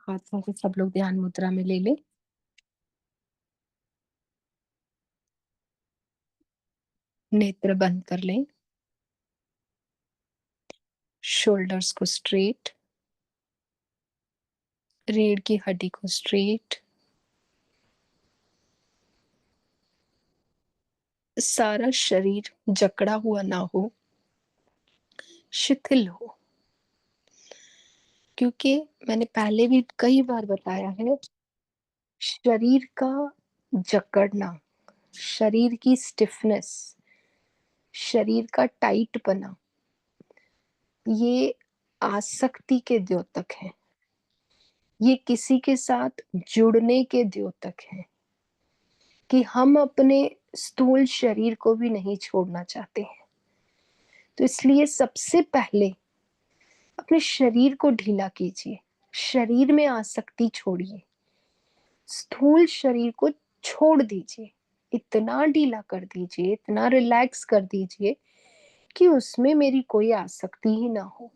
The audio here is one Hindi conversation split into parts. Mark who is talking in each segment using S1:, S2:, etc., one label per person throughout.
S1: हाथों को सब लोग ध्यान मुद्रा में ले ले। नेत्र बंद कर लें। शोल्डर्स को स्ट्रेट, रीढ़ की हड्डी को स्ट्रेट, सारा शरीर जकड़ा हुआ ना हो, शिथिल हो। क्योंकि मैंने पहले भी कई बार बताया है, शरीर का जकड़ना, शरीर की स्टिफनेस, शरीर का टाइटपना, ये आसक्ति के द्योतक है। ये किसी के साथ जुड़ने के द्योतक है कि हम अपने स्थूल शरीर को भी नहीं छोड़ना चाहते हैं। तो इसलिए सबसे पहले अपने शरीर को ढीला कीजिए, शरीर में आसक्ति छोड़िए, स्थूल शरीर को छोड़ दीजिए, इतना ढीला कर दीजिए, इतना रिलैक्स कर दीजिए कि उसमें मेरी कोई आसक्ति ही ना हो।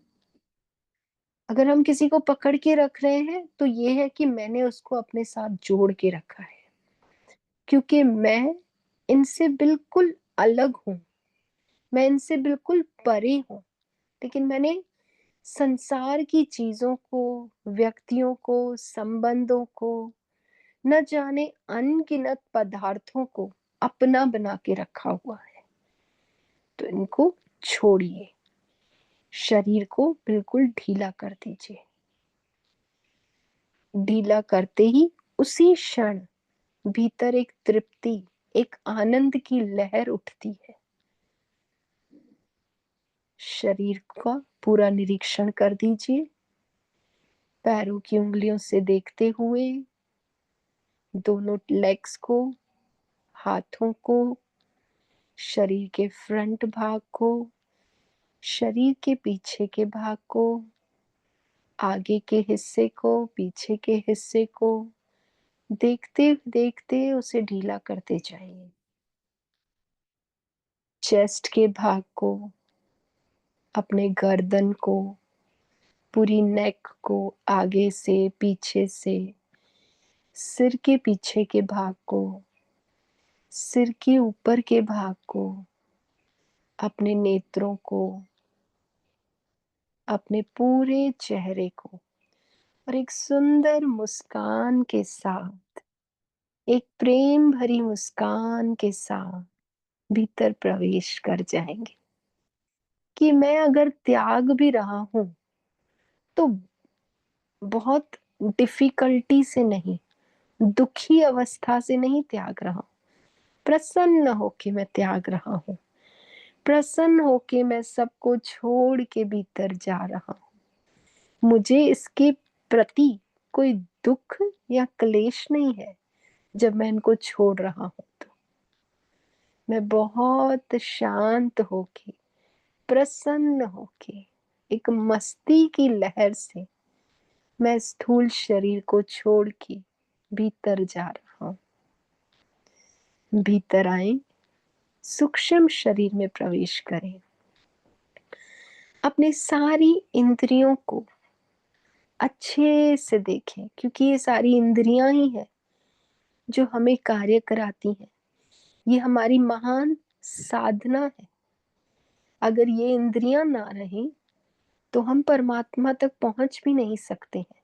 S1: अगर हम किसी को पकड़ के रख रहे हैं तो ये है कि मैंने उसको अपने साथ जोड़ के रखा है, क्योंकि मैं इनसे बिल्कुल अलग हूं, मैं इनसे बिल्कुल परे हूं। लेकिन मैंने संसार की चीजों को, व्यक्तियों को, संबंधों को, न जाने अनगिनत पदार्थों को अपना बना के रखा हुआ है। तो इनको छोड़िए, शरीर को बिल्कुल ढीला कर दीजिए। ढीला करते ही उसी क्षण भीतर एक तृप्ति, एक आनंद की लहर उठती है। शरीर का पूरा निरीक्षण कर दीजिए, पैरों की उंगलियों से देखते हुए, दोनों लेग्स को, हाथों को, शरीर के फ्रंट भाग को, शरीर के पीछे के भाग को, आगे के हिस्से को, पीछे के हिस्से को, देखते देखते उसे ढीला करते जाइए। चेस्ट के भाग को, अपने गर्दन को, पूरी नेक को, आगे से पीछे से, सिर के पीछे के भाग को, सिर के ऊपर के भाग को, अपने नेत्रों को, अपने पूरे चेहरे को, और एक सुंदर मुस्कान के साथ, एक प्रेम भरी मुस्कान के साथ भीतर प्रवेश कर जाएंगे। कि मैं अगर त्याग भी रहा हूं तो बहुत डिफिकल्टी से नहीं, दुखी अवस्था से नहीं त्याग रहा हूं, प्रसन्न होके मैं त्याग रहा हूं, प्रसन्न होके मैं सबको छोड़ के भीतर जा रहा हूं। मुझे इसके प्रति कोई दुख या क्लेश नहीं है। जब मैं इनको छोड़ रहा हूं तो मैं बहुत शांत होके, प्रसन्न होके, एक मस्ती की लहर से मैं स्थूल शरीर को छोड़ के भीतर जा रहा हूं। भीतर आए, सूक्ष्म शरीर में प्रवेश करें। अपने सारी इंद्रियों को अच्छे से देखें, क्योंकि ये सारी इंद्रियां ही हैं जो हमें कार्य कराती हैं। ये हमारी महान साधना है। अगर ये इंद्रियां ना रहें तो हम परमात्मा तक पहुंच भी नहीं सकते हैं।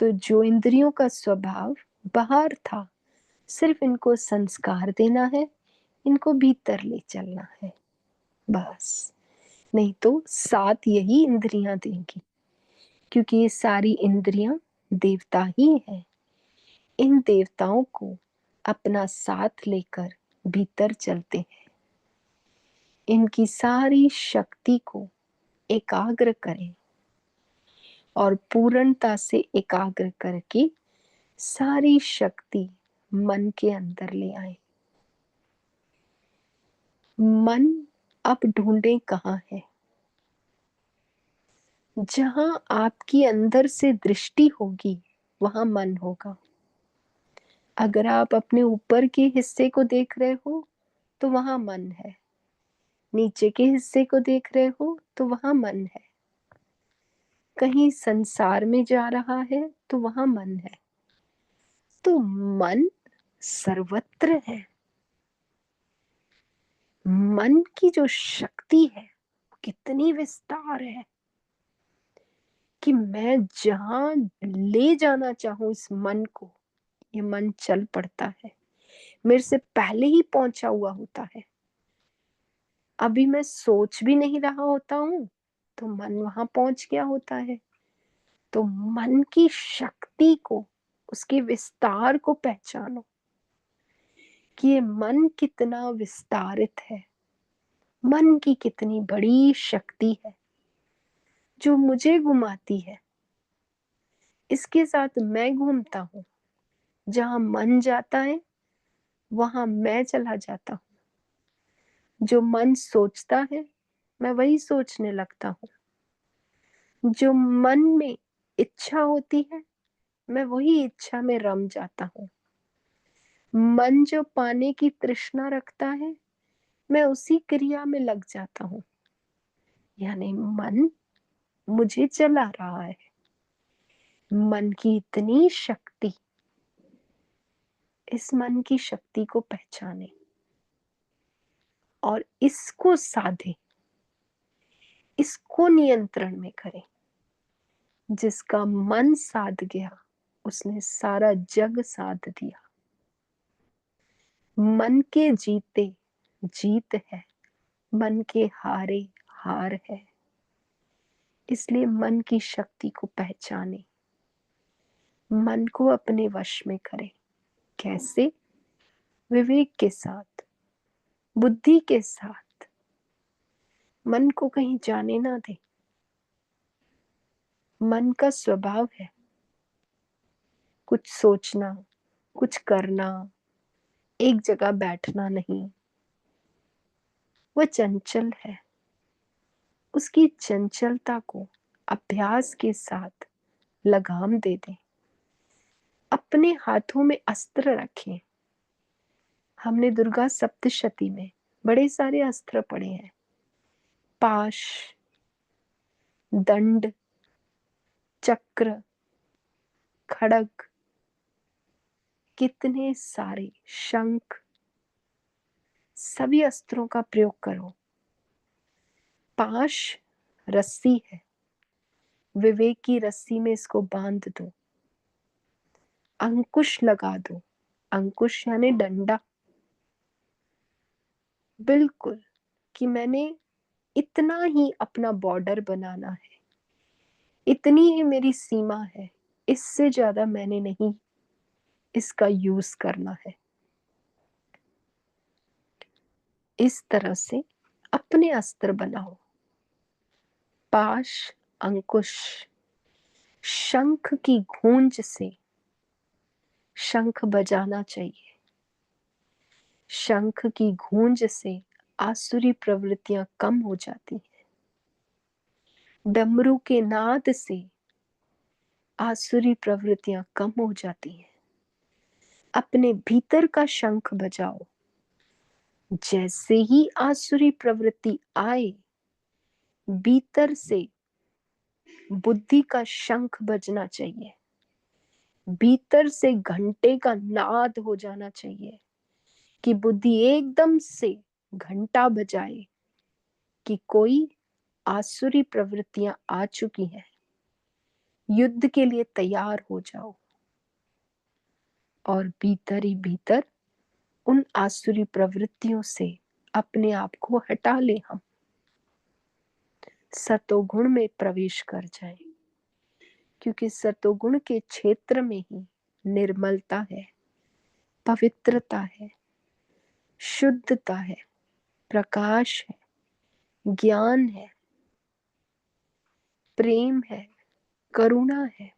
S1: तो जो इंद्रियों का स्वभाव बाहर था, सिर्फ इनको संस्कार देना है, इनको भीतर ले चलना है, बस। नहीं तो साथ यही इंद्रियां देंगी, क्योंकि ये सारी इंद्रियां देवता ही है। इन देवताओं को अपना साथ लेकर भीतर चलते हैं। इनकी सारी शक्ति को एकाग्र करें और पूर्णता से एकाग्र करके सारी शक्ति मन के अंदर ले आए। मन आप ढूंढें कहाँ है? जहां आपकी अंदर से दृष्टि होगी वहां मन होगा। अगर आप अपने ऊपर के हिस्से को देख रहे हो तो वहां मन है, नीचे के हिस्से को देख रहे हो तो वहां मन है। कहीं संसार में जा रहा है तो वहां मन है। तो मन सर्वत्र है। मन की जो शक्ति है कितनी विस्तार है कि मैं जहां ले जाना चाहूं इस मन को, ये मन चल पड़ता है। मेरे से पहले ही पहुंचा हुआ होता है। अभी मैं सोच भी नहीं रहा होता हूं तो मन वहां पहुंच गया होता है। तो मन की शक्ति को, उसके विस्तार को पहचानो कि ये मन कितना विस्तारित है। मन की कितनी बड़ी शक्ति है जो मुझे घुमाती है। इसके साथ मैं घूमता हूँ। जहां मन जाता है वहां मैं चला जाता हूँ। जो मन सोचता है मैं वही सोचने लगता हूँ। जो मन में इच्छा होती है मैं वही इच्छा में रम जाता हूँ। मन जो पाने की तृष्णा रखता है मैं उसी क्रिया में लग जाता हूँ। यानी मन मुझे चला रहा है। मन की इतनी शक्ति, इस मन की शक्ति को पहचाने और इसको साधे, इसको नियंत्रण में करें। जिसका मन साध गया उसने सारा जग साध दिया। मन के जीते जीत है, मन के हारे हार है। इसलिए मन की शक्ति को पहचाने, मन को अपने वश में करें। कैसे? विवेक के साथ, बुद्धि के साथ। मन को कहीं जाने ना दे। मन का स्वभाव है कुछ सोचना, कुछ करना, एक जगह बैठना नहीं। वह चंचल है। उसकी चंचलता को अभ्यास के साथ लगाम दे दें। अपने हाथों में अस्त्र रखें। हमने दुर्गा सप्तशती में बड़े सारे अस्त्र पढ़े हैं। पाश, दंड, चक्र, खड़ग, कितने सारे शंख, सभी अस्त्रों का प्रयोग करो। पाश रस्सी है, विवेक की रस्सी में इसको बांध दो। अंकुश लगा दो। अंकुश यानी डंडा। बिल्कुल कि मैंने इतना ही अपना बॉर्डर बनाना है, इतनी ही मेरी सीमा है, इससे ज्यादा मैंने नहीं इसका यूज करना है। इस तरह से अपने अस्त्र बनाओ। पाश, अंकुश, शंख की गूंज से शंख बजाना चाहिए। शंख की गूंज से आसुरी प्रवृत्तियां कम हो जाती हैं। डमरू के नाद से आसुरी प्रवृत्तियां कम हो जाती हैं। अपने भीतर का शंख बजाओ। जैसे ही आसुरी प्रवृत्ति आए, भीतर से बुद्धि का शंख बजना चाहिए। भीतर से घंटे का नाद हो जाना चाहिए कि बुद्धि एकदम से घंटा बजाए कि कोई आसुरी प्रवृत्तियां आ चुकी हैं, युद्ध के लिए तैयार हो जाओ। और भीतर ही भीतर उन आसुरी प्रवृत्तियों से अपने आप को हटा ले। हम सतोगुण में प्रवेश कर जाएं, क्योंकि सतोगुण के क्षेत्र में ही निर्मलता है, पवित्रता है, शुद्धता है, प्रकाश है, ज्ञान है, प्रेम है, करुणा है,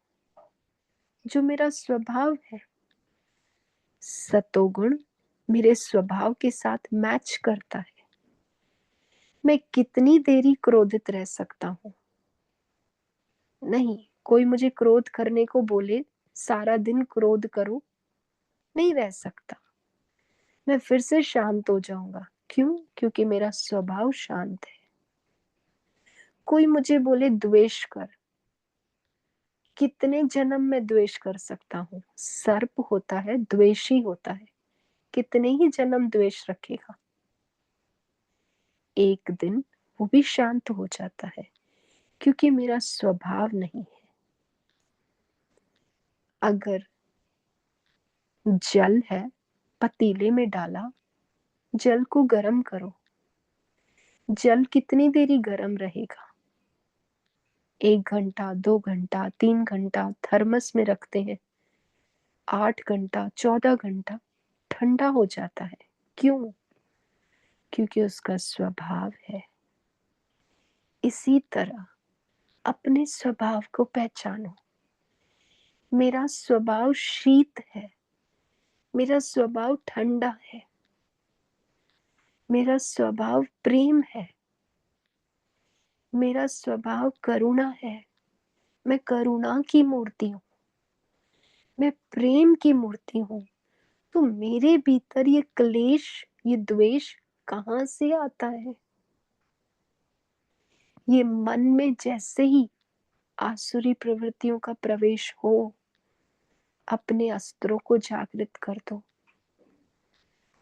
S1: जो मेरा स्वभाव है। सतोगुण मेरे स्वभाव के साथ मैच करता है। मैं कितनी देरी क्रोधित रह सकता हूं? नहीं, कोई मुझे क्रोध करने को बोले सारा दिन क्रोध करो, नहीं रह सकता। मैं फिर से शांत हो जाऊंगा। क्यों? क्योंकि मेरा स्वभाव शांत है। कोई मुझे बोले द्वेष कर, कितने जन्म मैं द्वेष कर सकता हूँ? सर्प होता है, द्वेषी होता है, कितने ही जन्म द्वेष रखेगा, एक दिन वो भी शांत हो जाता है, क्योंकि मेरा स्वभाव नहीं है। अगर जल है, पतीले में डाला, जल को गर्म करो, जल कितनी देरी गर्म रहेगा? 1 घंटा, 2 घंटा, 3 घंटा थर्मस में रखते हैं, 8 घंटा, 14 घंटा ठंडा हो जाता है। क्यों? क्योंकि उसका स्वभाव है। इसी तरह अपने स्वभाव को पहचानो। मेरा स्वभाव शीत है, मेरा स्वभाव ठंडा है, मेरा स्वभाव प्रेम है, मेरा स्वभाव करुणा है। मैं करुणा की मूर्ति हूँ, मैं प्रेम की मूर्ति हूँ। तो मेरे भीतर ये क्लेश, ये द्वेष कहाँ से आता है? ये मन में जैसे ही आसुरी प्रवृत्तियों का प्रवेश हो, अपने अस्त्रों को जागृत कर दो,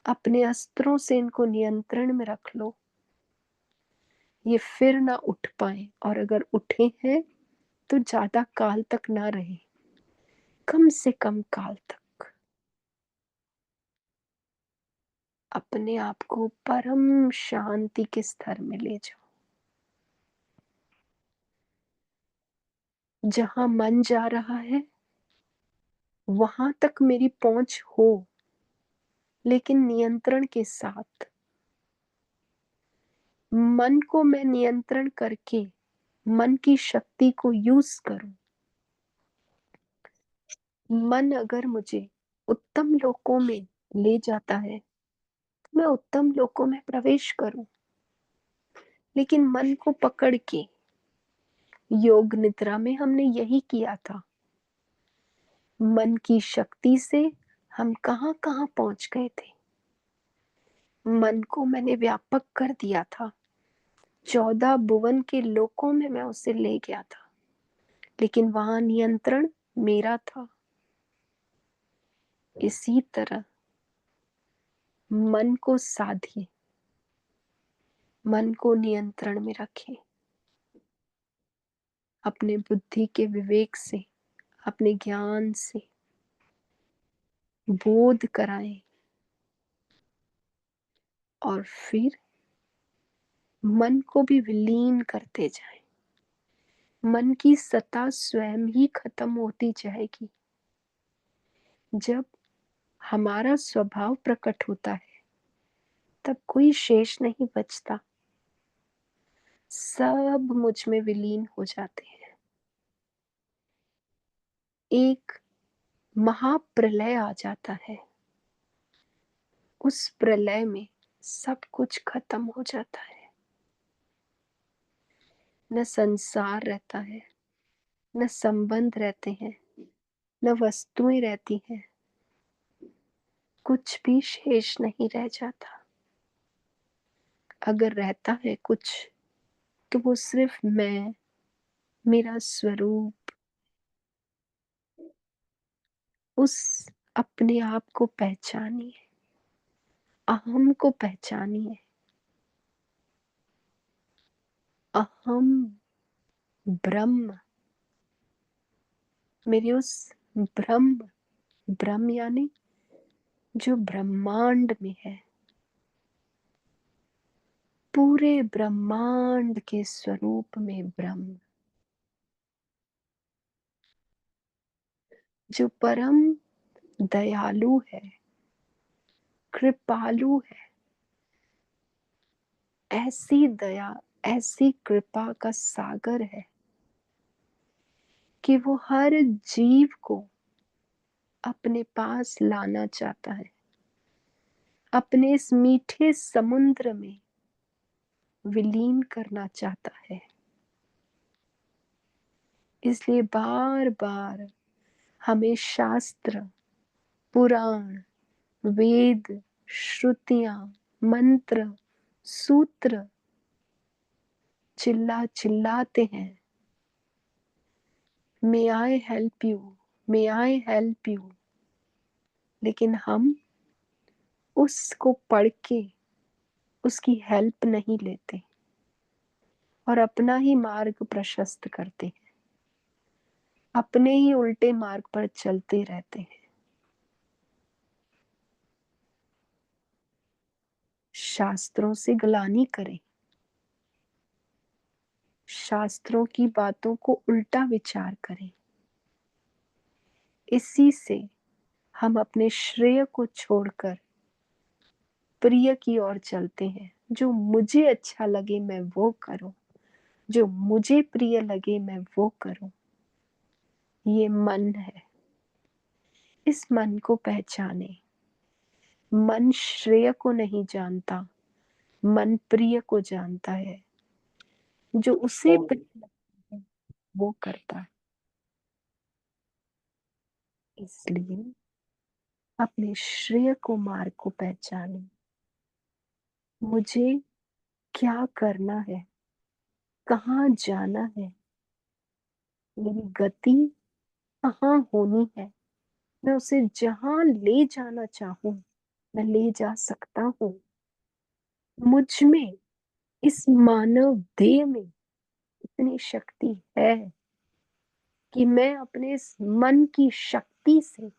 S1: अपने अस्त्रों से इनको नियंत्रण में रख लो। ये फिर ना उठ पाए, और अगर उठे हैं तो ज्यादा काल तक ना रहे, कम से कम काल तक। अपने आप को परम शांति के स्तर में ले जाओ। जहां मन जा रहा है वहां तक मेरी पहुंच हो, लेकिन नियंत्रण के साथ। मन को मैं नियंत्रण करके मन की शक्ति को यूज करूं। मन अगर मुझे उत्तम लोकों में ले जाता है तो मैं उत्तम लोकों में प्रवेश करूं, लेकिन मन को पकड़ के, योग निद्रा में हमने यही किया था। मन की शक्ति से हम कहां कहां पहुंच गए थे। मन को मैंने व्यापक कर दिया था, 14 भुवन के लोकों में मैं उसे ले गया था, लेकिन वहां नियंत्रण मेरा था। इसी तरह मन को साधिए, मन को नियंत्रण में रखें, अपने बुद्धि के विवेक से, अपने ज्ञान से बोध कराएं, और फिर मन को भी विलीन करते जाएं। मन की सत्ता स्वयं ही खत्म होती जाएगी। जब हमारा स्वभाव प्रकट होता है तब कोई शेष नहीं बचता, सब मुझ में विलीन हो जाते हैं। एक महाप्रलय आ जाता है, उस प्रलय में सब कुछ खत्म हो जाता है। न संसार रहता है, न संबंध रहते हैं, न वस्तुएं रहती हैं, कुछ भी शेष नहीं रह जाता। अगर रहता है कुछ तो वो सिर्फ मैं, मेरा स्वरूप। उस अपने आप को पहचानिए, अहम को पहचानिए। अहम ब्रह्म, मेरे उस ब्रह्म, ब्रह्म यानी जो ब्रह्मांड में है, पूरे ब्रह्मांड के स्वरूप में ब्रह्म, जो परम दयालु है, कृपालु है। ऐसी दया, ऐसी कृपा का सागर है कि वो हर जीव को अपने पास लाना चाहता है, अपने इस मीठे समुद्र में विलीन करना चाहता है। इसलिए बार बार हमें शास्त्र, पुराण, वेद, श्रुतियां, मंत्र, सूत्र चिल्लाते हैं may I help you, may I help you, लेकिन हम उसको पढ़ के उसकी हेल्प नहीं लेते और अपना ही मार्ग प्रशस्त करते हैं, अपने ही उल्टे मार्ग पर चलते रहते हैं। शास्त्रों से गलानी करें, शास्त्रों की बातों को उल्टा विचार करें। इसी से हम अपने श्रेय को छोड़कर प्रिय की ओर चलते हैं। जो मुझे अच्छा लगे मैं वो करूं, जो मुझे प्रिय लगे मैं वो करूं। ये मन है, इस मन को पहचाने। मन श्रेय को नहीं जानता, मन प्रिय को जानता है। जो उसे प्रिय लगता है वो करता है। इसलिए अपने श्रेय को मार्ग को पहचाने। मुझे क्या करना है, कहाँ जाना है, मेरी गति कहाँ होनी है, मैं उसे जहां ले जाना चाहूं मैं ले जा सकता हूँ। मुझ में, इस मानव देह में इतनी शक्ति है कि मैं अपने इस मन की शक्ति से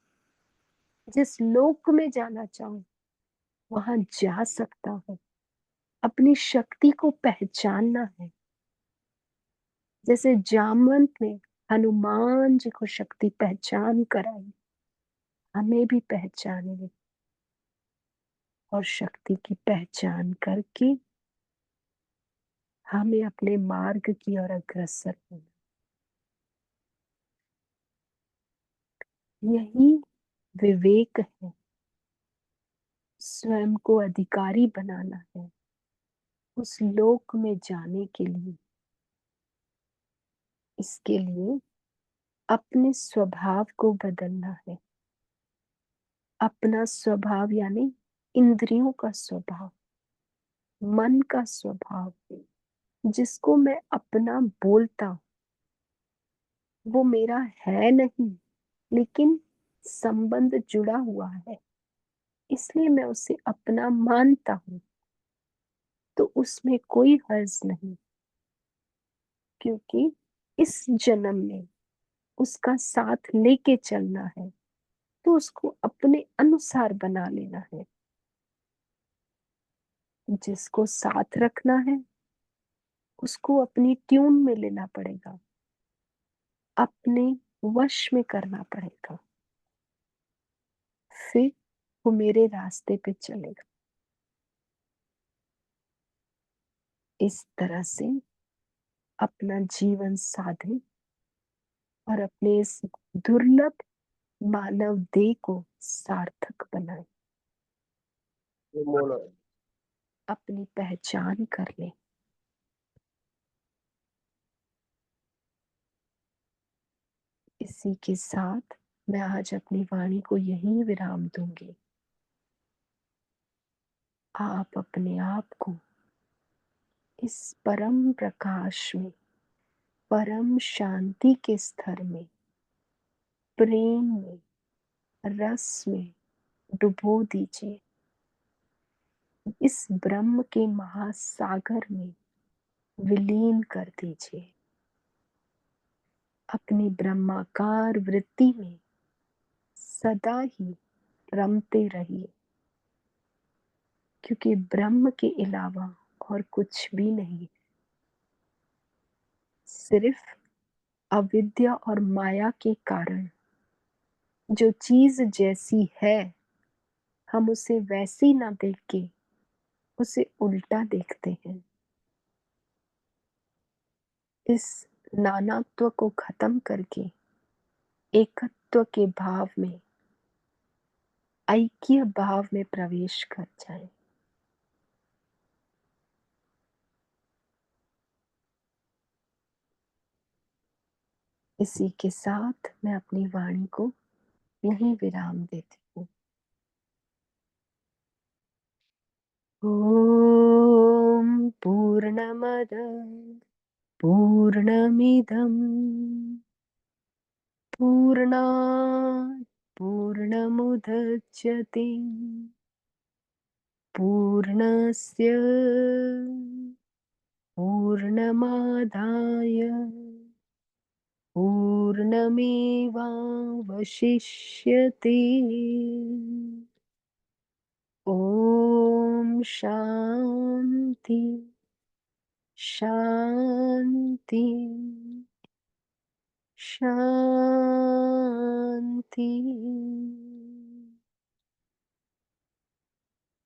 S1: जिस लोक में जाना चाहूं वहां जा सकता हूँ। अपनी शक्ति को पहचानना है। जैसे जामवंत ने हनुमान जी को शक्ति पहचान कराई, हमें भी पहचाननी और शक्ति की पहचान करके हमें अपने मार्ग की ओर अग्रसर होना। यही विवेक है। स्वयं को अधिकारी बनाना है उस लोक में जाने के लिए। इसके लिए अपने स्वभाव को बदलना है। अपना स्वभाव यानी इंद्रियों का स्वभाव, मन का स्वभाव, जिसको मैं अपना बोलता हूं वो मेरा है नहीं, लेकिन संबंध जुड़ा हुआ है, इसलिए मैं उसे अपना मानता हूं। तो उसमें कोई हर्ज नहीं, क्योंकि इस जन्म में उसका साथ लेके चलना है तो उसको अपने अनुसार बना लेना है। जिसको साथ रखना है उसको अपनी ट्यून में लेना पड़ेगा, अपने वश में करना पड़ेगा, फिर वो मेरे रास्ते पे चलेगा। इस तरह से अपना जीवन साधे और अपने इस दुर्लभ मानव देह को सार्थक बनाए, अपनी पहचान कर ले। इसी के साथ मैं आज अपनी वाणी को यहीं विराम दूंगी। आप अपने आप को इस परम प्रकाश में, परम शांति के स्तर में, प्रेम में, रस में डुबो दीजिए। इस ब्रह्म के महासागर में विलीन कर दीजिए। अपनी ब्रह्माकार वृत्ति में सदा ही रमते रहिए, क्योंकि ब्रह्म के अलावा और कुछ भी नहीं। सिर्फ अविद्या और माया के कारण जो चीज जैसी है हम उसे वैसी ना देख के उसे उल्टा देखते हैं। इस नानात्व को खत्म करके एकत्व के भाव में, ऐक्य भाव में प्रवेश कर जाए। इसी के साथ मैं अपनी वाणी को यहीं विराम देती हूँ। ओम पूर्णमद पूर्णमिदं पूर्णात् पूर्णमुदच्यते पूर्णस्य पूर्णमादाय पूर्णमेवावशिष्यते। ॐ शान्ति शान्ति शान्ति।